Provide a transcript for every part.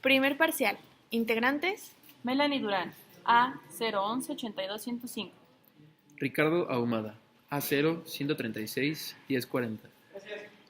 Primer parcial. Integrantes. Melanie Durán, A011-82105. Ricardo Ahumada, A0-136-1040.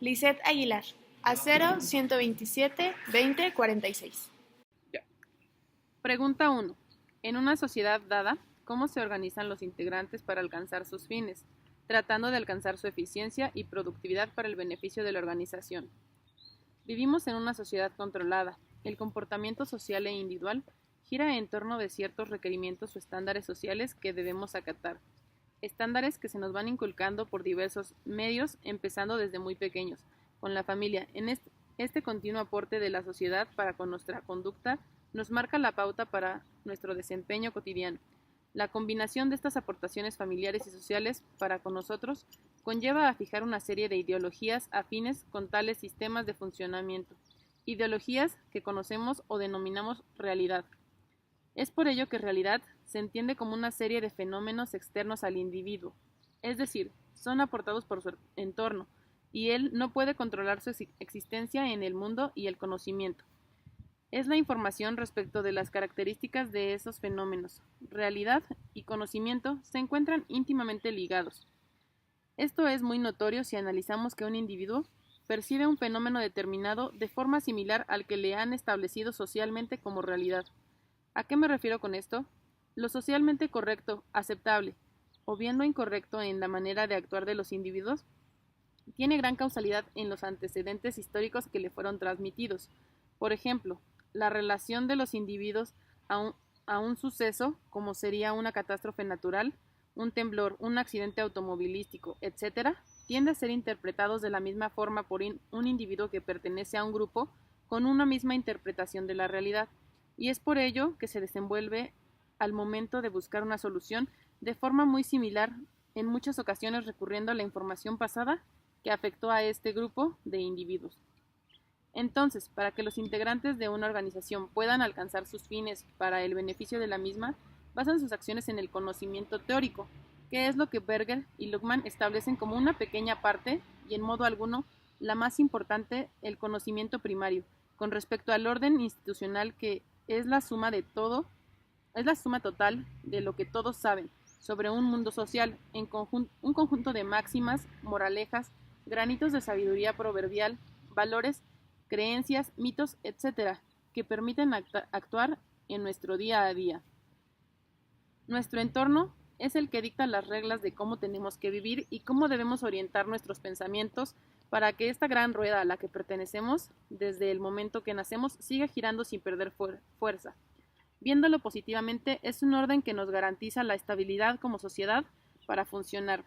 Lisette Aguilar, A0-127-2046. Pregunta 1. En una sociedad dada, ¿cómo se organizan los integrantes para alcanzar sus fines, tratando de alcanzar su eficiencia y productividad para el beneficio de la organización? Vivimos en una sociedad controlada. El comportamiento social e individual gira en torno de ciertos requerimientos o estándares sociales que debemos acatar. Estándares que se nos van inculcando por diversos medios, empezando desde muy pequeños, con la familia. En este continuo aporte de la sociedad para con nuestra conducta nos marca la pauta para nuestro desempeño cotidiano. La combinación de estas aportaciones familiares y sociales para con nosotros conlleva a fijar una serie de ideologías afines con tales sistemas de funcionamiento, ideologías que conocemos o denominamos realidad. Es por ello que realidad se entiende como una serie de fenómenos externos al individuo, es decir, son aportados por su entorno, y él no puede controlar su existencia en el mundo y el conocimiento. Es la información respecto de las características de esos fenómenos. Realidad y conocimiento se encuentran íntimamente ligados. Esto es muy notorio si analizamos que un individuo percibe un fenómeno determinado de forma similar al que le han establecido socialmente como realidad. ¿A qué me refiero con esto? Lo socialmente correcto, aceptable, o bien lo incorrecto en la manera de actuar de los individuos, tiene gran causalidad en los antecedentes históricos que le fueron transmitidos. Por ejemplo, la relación de los individuos a un suceso, como sería una catástrofe natural, un temblor, un accidente automovilístico, etc., tiende a ser interpretados de la misma forma por un individuo que pertenece a un grupo con una misma interpretación de la realidad, y es por ello que se desenvuelve al momento de buscar una solución de forma muy similar, en muchas ocasiones recurriendo a la información pasada que afectó a este grupo de individuos. Entonces, para que los integrantes de una organización puedan alcanzar sus fines para el beneficio de la misma, basan sus acciones en el conocimiento teórico, que es lo que Berger y Luhmann establecen como una pequeña parte, y en modo alguno la más importante, el conocimiento primario, con respecto al orden institucional que es la suma total de lo que todos saben sobre un mundo social, un conjunto de máximas, moralejas, granitos de sabiduría proverbial, valores, creencias, mitos, etc., que permiten actuar en nuestro día a día. Nuestro entorno es el que dicta las reglas de cómo tenemos que vivir y cómo debemos orientar nuestros pensamientos para que esta gran rueda a la que pertenecemos, desde el momento que nacemos, siga girando sin perder fuerza. Viéndolo positivamente, es un orden que nos garantiza la estabilidad como sociedad para funcionar.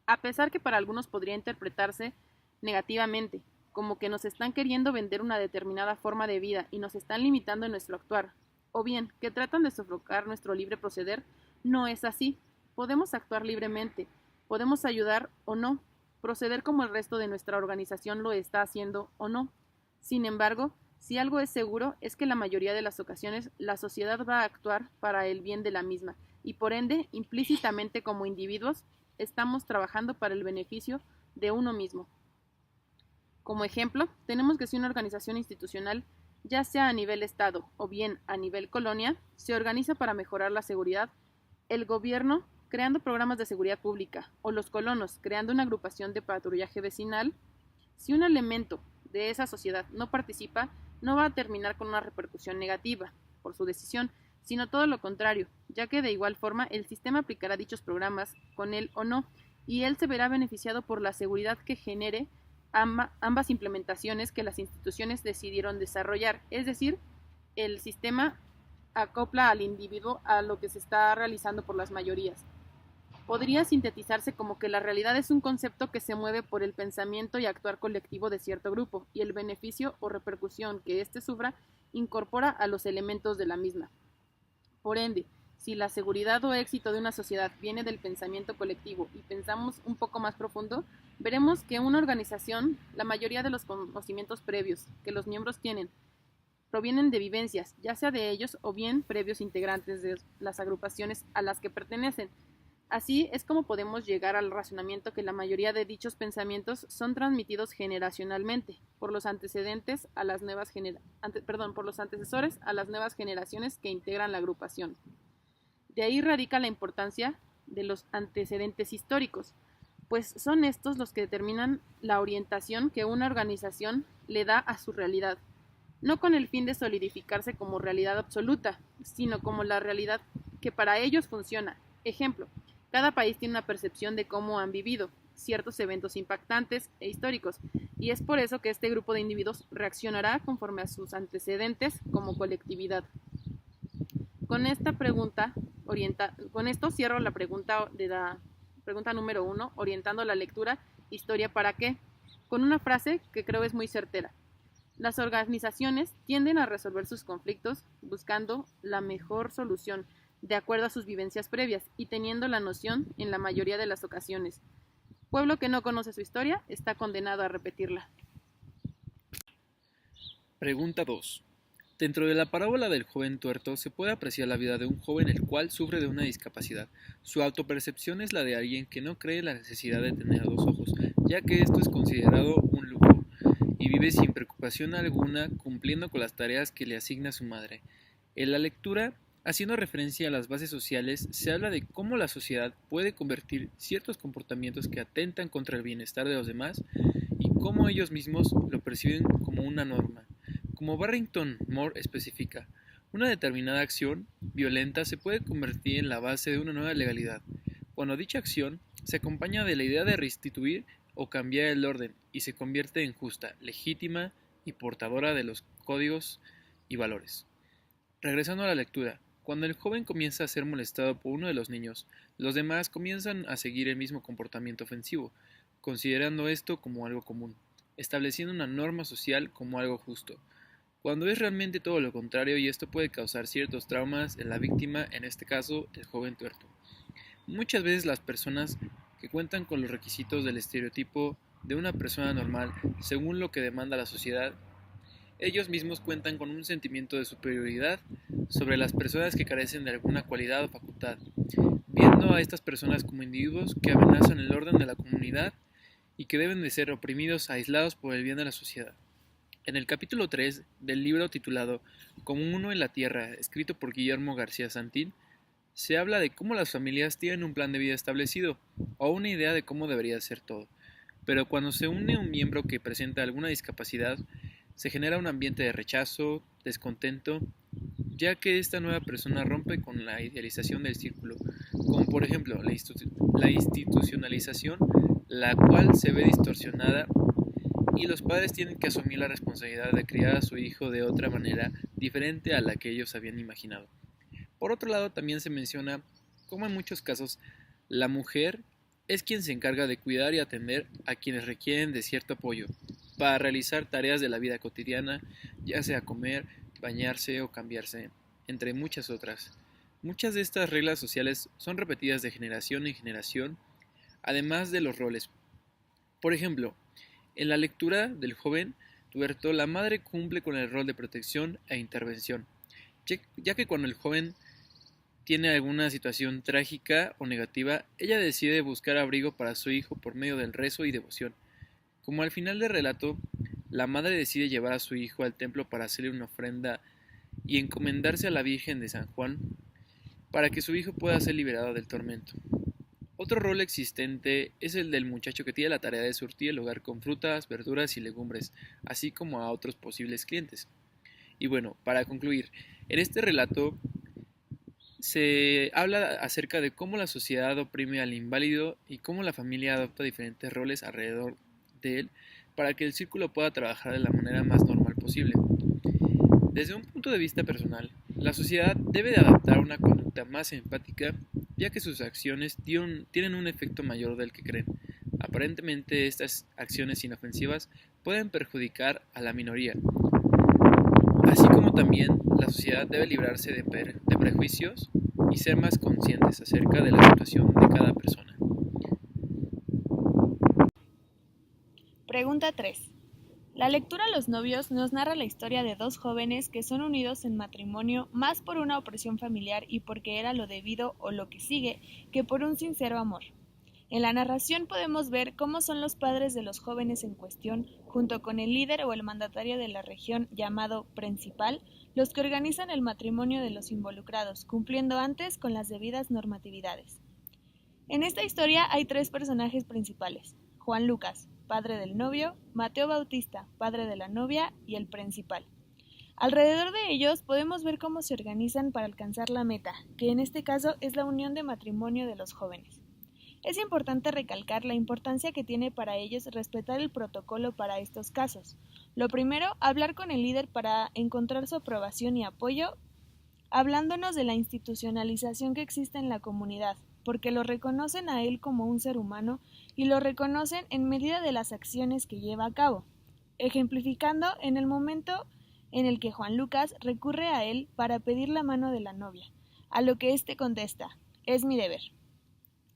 A pesar que para algunos podría interpretarse negativamente, como que nos están queriendo vender una determinada forma de vida y nos están limitando en nuestro actuar, o bien que tratan de sofocar nuestro libre proceder, no es así. Podemos actuar libremente, podemos ayudar o no, proceder como el resto de nuestra organización lo está haciendo o no. Sin embargo, si algo es seguro es que la mayoría de las ocasiones la sociedad va a actuar para el bien de la misma y por ende, implícitamente como individuos, estamos trabajando para el beneficio de uno mismo. Como ejemplo, tenemos que si una organización institucional, ya sea a nivel Estado o bien a nivel colonia, se organiza para mejorar la seguridad, el gobierno creando programas de seguridad pública o los colonos creando una agrupación de patrullaje vecinal, si un elemento de esa sociedad no participa, no va a terminar con una repercusión negativa por su decisión, sino todo lo contrario, ya que de igual forma el sistema aplicará dichos programas con él o no, y él se verá beneficiado por la seguridad que genere ambas implementaciones que las instituciones decidieron desarrollar, es decir, el sistema acopla al individuo a lo que se está realizando por las mayorías. Podría sintetizarse como que la realidad es un concepto que se mueve por el pensamiento y actuar colectivo de cierto grupo, y el beneficio o repercusión que éste sufra incorpora a los elementos de la misma. Por ende, si la seguridad o éxito de una sociedad viene del pensamiento colectivo y pensamos un poco más profundo, veremos que una organización, la mayoría de los conocimientos previos que los miembros tienen, provienen de vivencias, ya sea de ellos o bien previos integrantes de las agrupaciones a las que pertenecen. Así es como podemos llegar al razonamiento que la mayoría de dichos pensamientos son transmitidos generacionalmente por los antecedentes a las nuevas por los antecesores a las nuevas generaciones que integran la agrupación. De ahí radica la importancia de los antecedentes históricos, pues son estos los que determinan la orientación que una organización le da a su realidad, no con el fin de solidificarse como realidad absoluta, sino como la realidad que para ellos funciona. Ejemplo, cada país tiene una percepción de cómo han vivido ciertos eventos impactantes e históricos, y es por eso que este grupo de individuos reaccionará conforme a sus antecedentes como colectividad. Con esto cierro la pregunta número 1, orientando la lectura, ¿historia para qué? Con una frase que creo es muy certera. Las organizaciones tienden a resolver sus conflictos buscando la mejor solución de acuerdo a sus vivencias previas y teniendo la noción en la mayoría de las ocasiones. Pueblo que no conoce su historia está condenado a repetirla. Pregunta 2. Dentro de la parábola del joven tuerto se puede apreciar la vida de un joven el cual sufre de una discapacidad. Su autopercepción es la de alguien que no cree en la necesidad de tener dos ojos, ya que esto es considerado un lujo, y vive sin preocupación alguna cumpliendo con las tareas que le asigna su madre. En la lectura, haciendo referencia a las bases sociales, se habla de cómo la sociedad puede convertir ciertos comportamientos que atentan contra el bienestar de los demás y cómo ellos mismos lo perciben como una norma. Como Barrington Moore especifica, una determinada acción violenta se puede convertir en la base de una nueva legalidad, cuando dicha acción se acompaña de la idea de restituir o cambiar el orden y se convierte en justa, legítima y portadora de los códigos y valores. Regresando a la lectura, cuando el joven comienza a ser molestado por uno de los niños, los demás comienzan a seguir el mismo comportamiento ofensivo, considerando esto como algo común, estableciendo una norma social como algo justo, cuando es realmente todo lo contrario, y esto puede causar ciertos traumas en la víctima, en este caso el joven tuerto. Muchas veces las personas que cuentan con los requisitos del estereotipo de una persona normal, según lo que demanda la sociedad, ellos mismos cuentan con un sentimiento de superioridad sobre las personas que carecen de alguna cualidad o facultad, viendo a estas personas como individuos que amenazan el orden de la comunidad y que deben de ser oprimidos, aislados por el bien de la sociedad. En el capítulo 3 del libro titulado Como uno en la tierra, escrito por Guillermo García Santín, se habla de cómo las familias tienen un plan de vida establecido o una idea de cómo debería ser todo, pero cuando se une un miembro que presenta alguna discapacidad, se genera un ambiente de rechazo, descontento, ya que esta nueva persona rompe con la idealización del círculo, como por ejemplo la institucionalización, la cual se ve distorsionada y los padres tienen que asumir la responsabilidad de criar a su hijo de otra manera diferente a la que ellos habían imaginado. Por otro lado, también se menciona cómo en muchos casos la mujer es quien se encarga de cuidar y atender a quienes requieren de cierto apoyo para realizar tareas de la vida cotidiana, ya sea comer, bañarse o cambiarse, entre muchas otras. Muchas de estas reglas sociales son repetidas de generación en generación, además de los roles. Por ejemplo, en la lectura del joven tuerto, la madre cumple con el rol de protección e intervención, ya que cuando el joven tiene alguna situación trágica o negativa, ella decide buscar abrigo para su hijo por medio del rezo y devoción. Como al final del relato, la madre decide llevar a su hijo al templo para hacerle una ofrenda y encomendarse a la Virgen de San Juan para que su hijo pueda ser liberado del tormento. Otro rol existente es el del muchacho que tiene la tarea de surtir el hogar con frutas, verduras y legumbres, así como a otros posibles clientes. Y bueno, para concluir, en este relato se habla acerca de cómo la sociedad oprime al inválido y cómo la familia adopta diferentes roles alrededor de él para que el círculo pueda trabajar de la manera más normal posible. Desde un punto de vista personal, la sociedad debe de adaptar una conducta más empática, ya que sus acciones tienen un efecto mayor del que creen. Aparentemente, estas acciones inofensivas pueden perjudicar a la minoría. Así como también la sociedad debe librarse de prejuicios y ser más conscientes acerca de la situación de cada persona. Pregunta 3. La lectura Los novios nos narra la historia de dos jóvenes que son unidos en matrimonio más por una opresión familiar y porque era lo debido o lo que sigue que por un sincero amor. En la narración podemos ver cómo son los padres de los jóvenes en cuestión, junto con el líder o el mandatario de la región llamado principal, los que organizan el matrimonio de los involucrados, cumpliendo antes con las debidas normatividades. En esta historia hay tres personajes principales: Juan Lucas, padre del novio; Mateo Bautista, padre de la novia; y el principal. Alrededor de ellos podemos ver cómo se organizan para alcanzar la meta, que en este caso es la unión de matrimonio de los jóvenes. Es importante recalcar la importancia que tiene para ellos respetar el protocolo para estos casos. Lo primero, hablar con el líder para encontrar su aprobación y apoyo, hablándonos de la institucionalización que existe en la comunidad, porque lo reconocen a él como un ser humano y lo reconocen en medida de las acciones que lleva a cabo, ejemplificando en el momento en el que Juan Lucas recurre a él para pedir la mano de la novia, a lo que éste contesta: «Es mi deber».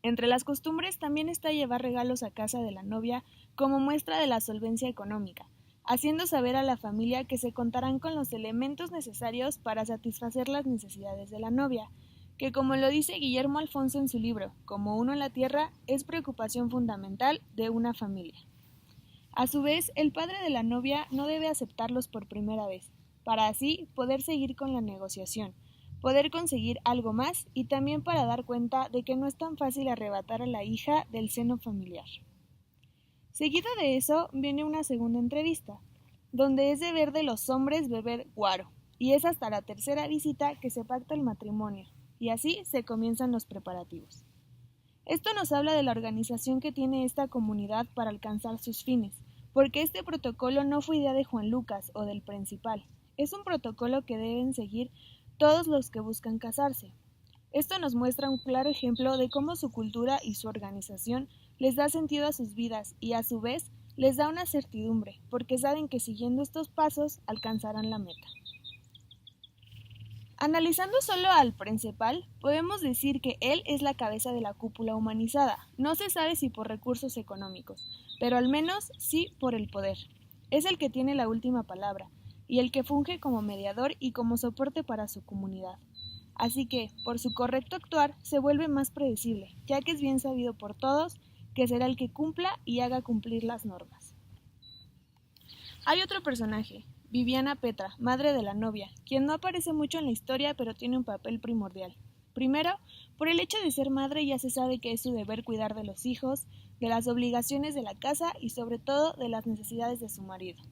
Entre las costumbres también está llevar regalos a casa de la novia como muestra de la solvencia económica, haciendo saber a la familia que se contarán con los elementos necesarios para satisfacer las necesidades de la novia, que, como lo dice Guillermo Alfonso en su libro Como uno en la tierra, es preocupación fundamental de una familia. A su vez, el padre de la novia no debe aceptarlos por primera vez, para así poder seguir con la negociación, poder conseguir algo más y también para dar cuenta de que no es tan fácil arrebatar a la hija del seno familiar. Seguido de eso viene una segunda entrevista, donde es deber de los hombres beber guaro, y es hasta la tercera visita que se pacta el matrimonio, y así se comienzan los preparativos. Esto nos habla de la organización que tiene esta comunidad para alcanzar sus fines, porque este protocolo no fue idea de Juan Lucas o del principal, es un protocolo que deben seguir todos los que buscan casarse. Esto nos muestra un claro ejemplo de cómo su cultura y su organización les da sentido a sus vidas y a su vez les da una certidumbre, porque saben que siguiendo estos pasos alcanzarán la meta. Analizando solo al principal, podemos decir que él es la cabeza de la cúpula humanizada. No se sabe si por recursos económicos, pero al menos sí por el poder. Es el que tiene la última palabra, y el que funge como mediador y como soporte para su comunidad. Así que, por su correcto actuar, se vuelve más predecible, ya que es bien sabido por todos que será el que cumpla y haga cumplir las normas. Hay otro personaje, Viviana Petra, madre de la novia, quien no aparece mucho en la historia pero tiene un papel primordial. Primero, por el hecho de ser madre ya se sabe que es su deber cuidar de los hijos, de las obligaciones de la casa y sobre todo de las necesidades de su marido.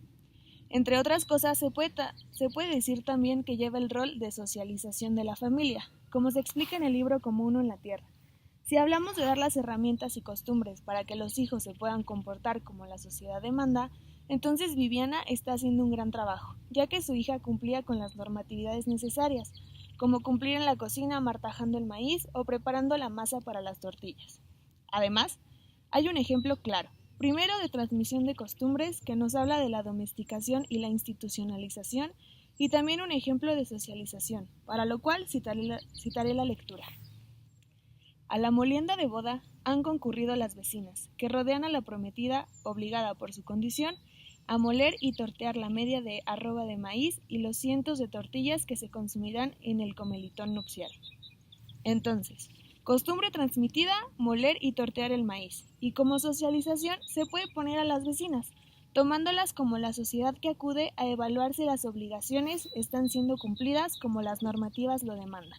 Entre otras cosas, se puede decir también que lleva el rol de socialización de la familia, como se explica en el libro Como uno en la tierra. Si hablamos de dar las herramientas y costumbres para que los hijos se puedan comportar como la sociedad demanda, entonces Viviana está haciendo un gran trabajo, ya que su hija cumplía con las normatividades necesarias, como cumplir en la cocina martajando el maíz o preparando la masa para las tortillas. Además, hay un ejemplo claro. Primero, de transmisión de costumbres, que nos habla de la domesticación y la institucionalización, y también un ejemplo de socialización, para lo cual citaré la lectura. A la molienda de boda han concurrido las vecinas, que rodean a la prometida, obligada por su condición, a moler y tortear la media de arroba de maíz y los cientos de tortillas que se consumirán en el comelitón nupcial. Entonces, costumbre transmitida, moler y tortear el maíz, y como socialización se puede poner a las vecinas, tomándolas como la sociedad que acude a evaluar si las obligaciones están siendo cumplidas como las normativas lo demandan.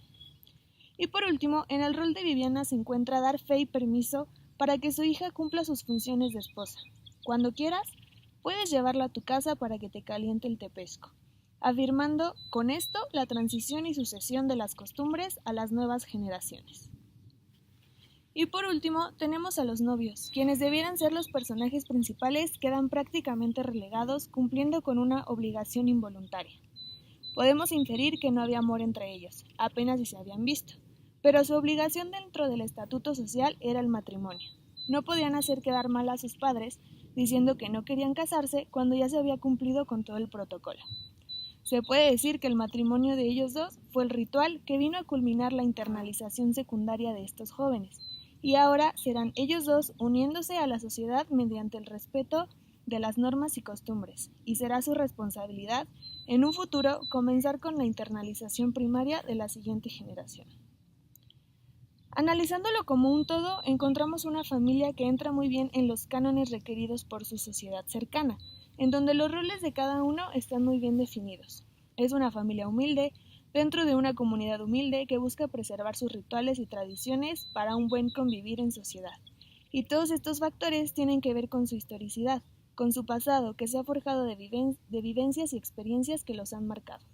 Y por último, en el rol de Viviana se encuentra dar fe y permiso para que su hija cumpla sus funciones de esposa. Cuando quieras, puedes llevarla a tu casa para que te caliente el tepesco, afirmando con esto la transición y sucesión de las costumbres a las nuevas generaciones. Y por último, tenemos a los novios, quienes debieran ser los personajes principales, quedan prácticamente relegados, cumpliendo con una obligación involuntaria. Podemos inferir que no había amor entre ellos, apenas si se habían visto, pero su obligación dentro del estatuto social era el matrimonio. No podían hacer quedar mal a sus padres, diciendo que no querían casarse cuando ya se había cumplido con todo el protocolo. Se puede decir que el matrimonio de ellos dos fue el ritual que vino a culminar la internalización secundaria de estos jóvenes, y ahora serán ellos dos uniéndose a la sociedad mediante el respeto de las normas y costumbres, y será su responsabilidad, en un futuro, comenzar con la internalización primaria de la siguiente generación. Analizándolo como un todo, encontramos una familia que entra muy bien en los cánones requeridos por su sociedad cercana, en donde los roles de cada uno están muy bien definidos. Es una familia humilde, dentro de una comunidad humilde que busca preservar sus rituales y tradiciones para un buen convivir en sociedad. Y todos estos factores tienen que ver con su historicidad, con su pasado que se ha forjado de vivencias y experiencias que los han marcado.